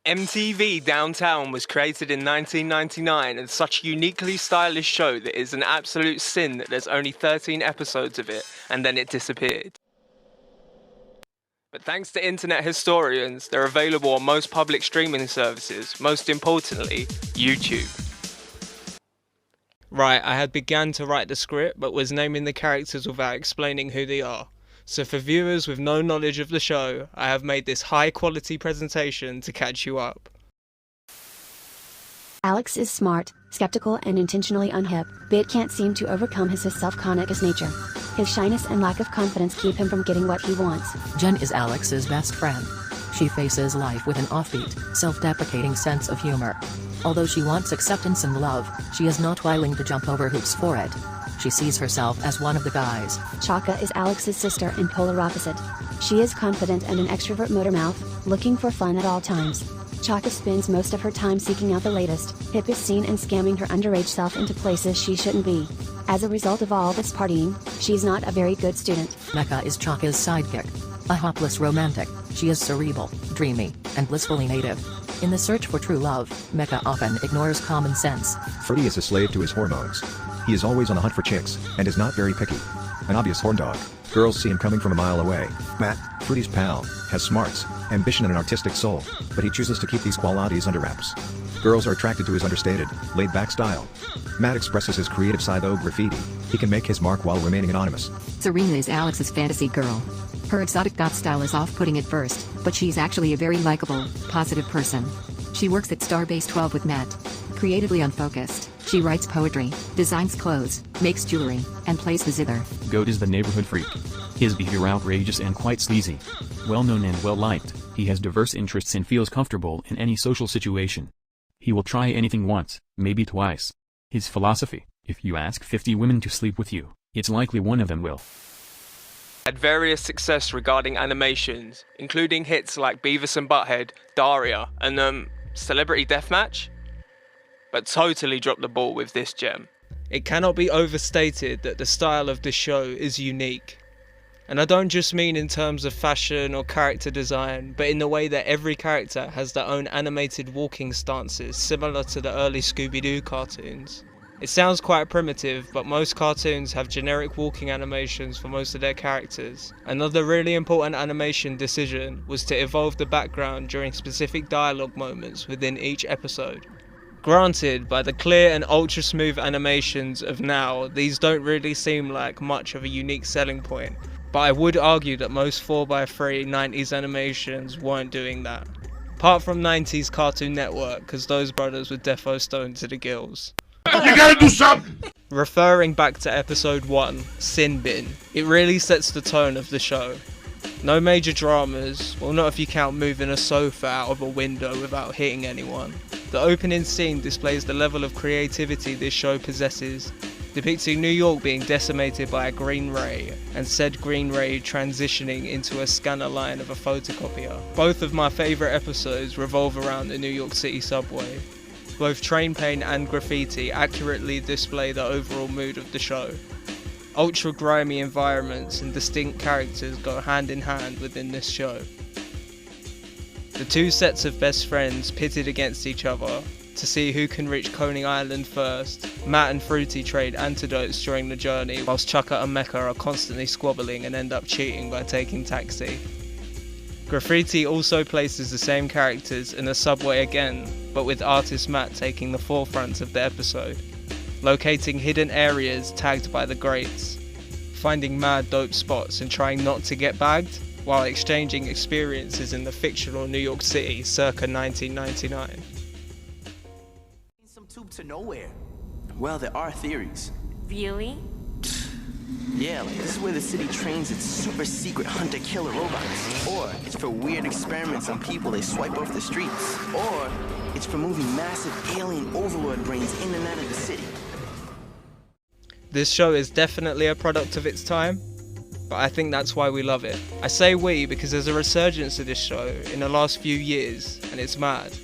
MTV Downtown was created in 1999 and such a uniquely stylish show that it is an absolute sin that there's only 13 episodes of it and then it disappeared. But thanks to internet historians, they're available on most public streaming services, most importantly, YouTube. Right, I had begun to write the script but was naming the characters without explaining who they are. So for viewers with no knowledge of the show, I have made this high quality presentation to catch you up. Alex is smart, skeptical and intentionally unhip, but can't seem to overcome his self-conscious nature. His shyness and lack of confidence keep him from getting what he wants. Jen is Alex's best friend. She faces life with an offbeat, self-deprecating sense of humor. Although she wants acceptance and love, she is not willing to jump over hoops for it. She sees herself as one of the guys. Chaka is Alex's sister and polar opposite. She is confident and an extrovert motormouth, looking for fun at all times. Chaka spends most of her time seeking out the latest, hippest scene and scamming her underage self into places she shouldn't be. As a result of all this partying, she's not a very good student. Mecca is Chaka's sidekick. A hopeless romantic, she is cerebral, dreamy, and blissfully native. In the search for true love, Mecca often ignores common sense. Fruity is a slave to his hormones. He is always on the hunt for chicks, and is not very picky. An obvious horn dog. Girls see him coming from a mile away. Matt, Fruity's pal, has smarts, ambition and an artistic soul, but he chooses to keep these qualities under wraps. Girls are attracted to his understated, laid-back style. Matt expresses his creative side though graffiti. He can make his mark while remaining anonymous. Serena is Alex's fantasy girl. Her exotic goth style is off-putting at first, but she's actually a very likable, positive person. She works at Starbase 12 with Matt. Creatively unfocused, she writes poetry, designs clothes, makes jewelry, and plays the zither. Goat is the neighborhood freak. His behavior outrageous and quite sleazy. Well-known and well-liked, he has diverse interests and feels comfortable in any social situation. He will try anything once, maybe twice. His philosophy: if you ask 50 women to sleep with you, it's likely one of them will. Had various success regarding animations, including hits like Beavis and Butthead, Daria, and Celebrity Deathmatch. But totally dropped the ball with this gem. It cannot be overstated that the style of this show is unique. And I don't just mean in terms of fashion or character design, but in the way that every character has their own animated walking stances similar to the early Scooby-Doo cartoons. It sounds quite primitive, but most cartoons have generic walking animations for most of their characters. Another really important animation decision was to evolve the background during specific dialogue moments within each episode. Granted, by the clear and ultra smooth animations of now, these don't really seem like much of a unique selling point, but I would argue that most 4x3 90s animations weren't doing that. Apart from 90s Cartoon Network, because those brothers were defo stoned to the gills. You gotta do something! Referring back to episode 1, Sin Bin, it really sets the tone of the show. No major dramas, well not if you count moving a sofa out of a window without hitting anyone. The opening scene displays the level of creativity this show possesses, depicting New York being decimated by a green ray, and said green ray transitioning into a scanner line of a photocopier. Both of my favourite episodes revolve around the New York City subway. Both train paint and graffiti accurately display the overall mood of the show. Ultra grimy environments and distinct characters go hand in hand within this show. The two sets of best friends pitted against each other to see who can reach Coney Island first. Matt and Fruity trade antidotes during the journey, whilst Chaka and Mecca are constantly squabbling and end up cheating by taking taxi. Graffiti also places the same characters in the subway again, but with artist Matt taking the forefront of the episode, locating hidden areas tagged by the greats, finding mad dope spots and trying not to get bagged, while exchanging experiences in the fictional New York City circa 1999. Some tube to nowhere. Well, there are theories. Really? Yeah, like this is where the city trains its super secret hunter-killer robots. Or it's for weird experiments on people they swipe off the streets. Or it's for moving massive alien overlord brains in and out of the city. This show is definitely a product of its time, but I think that's why we love it. I say we because there's a resurgence of this show in the last few years, and it's mad.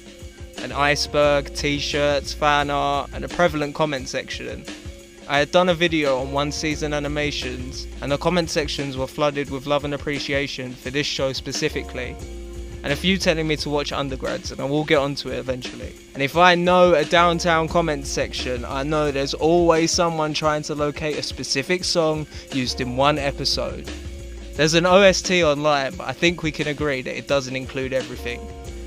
An iceberg, t-shirts, fan art, and a prevalent comment section. I had done a video on one season animations, and the comment sections were flooded with love and appreciation for this show specifically. and a few telling me to watch Undergrads, and I will get onto it eventually. And if I know a downtown comments section, I know there's always someone trying to locate a specific song used in one episode. There's an OST online, but I think we can agree that it doesn't include everything.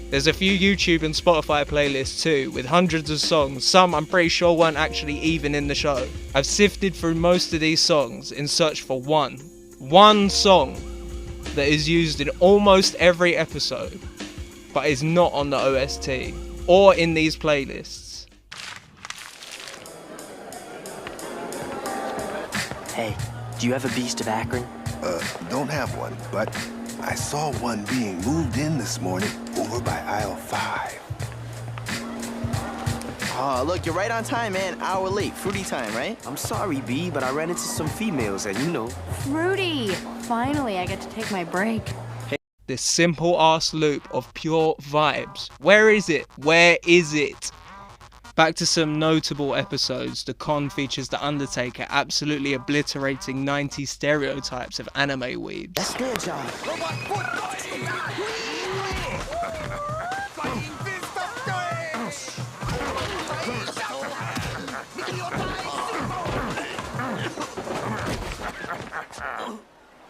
There's a few YouTube and Spotify playlists too, with hundreds of songs, some I'm pretty sure weren't actually even in the show. I've sifted through most of these songs in search for one song that is used in almost every episode, but is not on the OST or in these playlists. Hey, do you have a Beast of Akron? Don't have one, but I saw one being moved in this morning over by aisle 5. Oh, look, you're right on time, man. Hour late. Fruity time, right? I'm sorry, B, but I ran into some females and you know. Fruity! Finally, I get to take my break. This simple ass loop of pure vibes. Where is it? Where is it? Back to some notable episodes. The Con features The Undertaker absolutely obliterating 90s stereotypes of anime weebs. That's good, y'all.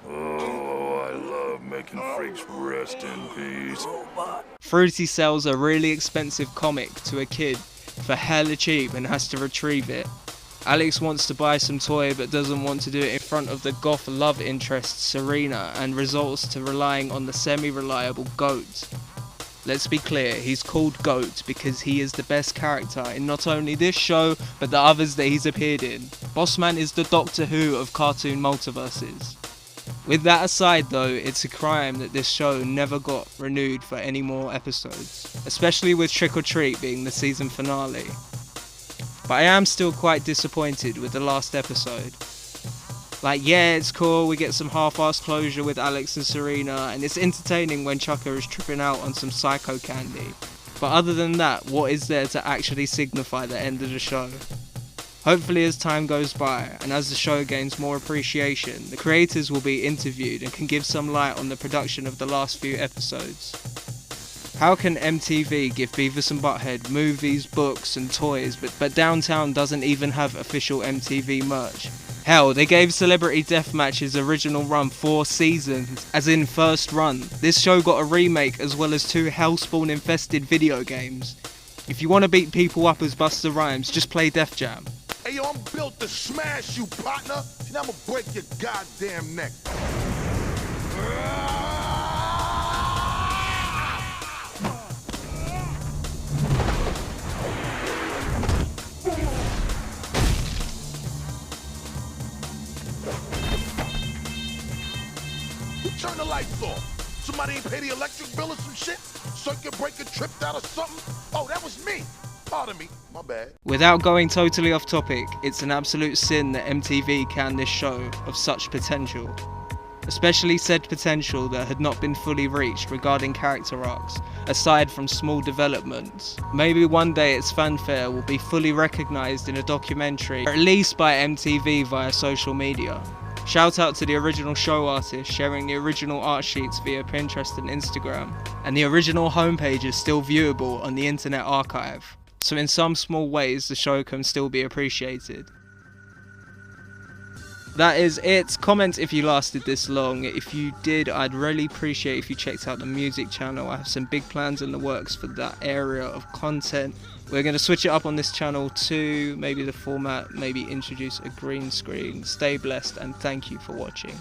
Oh, I love making freaks rest in peace. Fruity sells a really expensive comic to a kid for hella cheap and has to retrieve it. Alex wants to buy some toy but doesn't want to do it in front of the goth love interest Serena, and resorts to relying on the semi-reliable Goat. Let's be clear, he's called Goat because he is the best character in not only this show but the others that he's appeared in. Bossman is the Doctor Who of cartoon multiverses. With that aside though, it's a crime that this show never got renewed for any more episodes, especially with Trick or Treat being the season finale. But I am still quite disappointed with the last episode. Like, yeah, it's cool, we get some half-assed closure with Alex and Serena, and it's entertaining when Chucker is tripping out on some psycho candy. But other than that, what is there to actually signify the end of the show? Hopefully as time goes by, and as the show gains more appreciation, the creators will be interviewed and can give some light on the production of the last few episodes. How can MTV give Beavis and Butthead movies, books and toys, but Downtown doesn't even have official MTV merch? Hell, they gave Celebrity Deathmatch's original run 4 seasons, as in first run. This show got a remake as well as 2 Hellspawn infested video games. If you want to beat people up as Busta Rhymes, just play Def Jam. Hey, yo, I'm built to smash you, partner. And I'm gonna break your goddamn neck. Who turned the lights off? Somebody ain't pay the electric bill or some shit? Circuit breaker tripped out or something? Oh, that was me. Pardon me, my bad. Without going totally off topic, it's an absolute sin that MTV canned this show of such potential. Especially said potential that had not been fully reached regarding character arcs, aside from small developments. Maybe one day its fanfare will be fully recognised in a documentary, or at least by MTV via social media. Shout out to the original show artist sharing the original art sheets via Pinterest and Instagram, and the original homepage is still viewable on the Internet Archive. So in some small ways the show can still be appreciated. That is it. Comment if you lasted this long. If you did, I'd really appreciate if you checked out the music channel. I have some big plans in the works for that area of content. We're going to switch it up on this channel too, maybe the format, maybe introduce a green screen. Stay blessed and thank you for watching.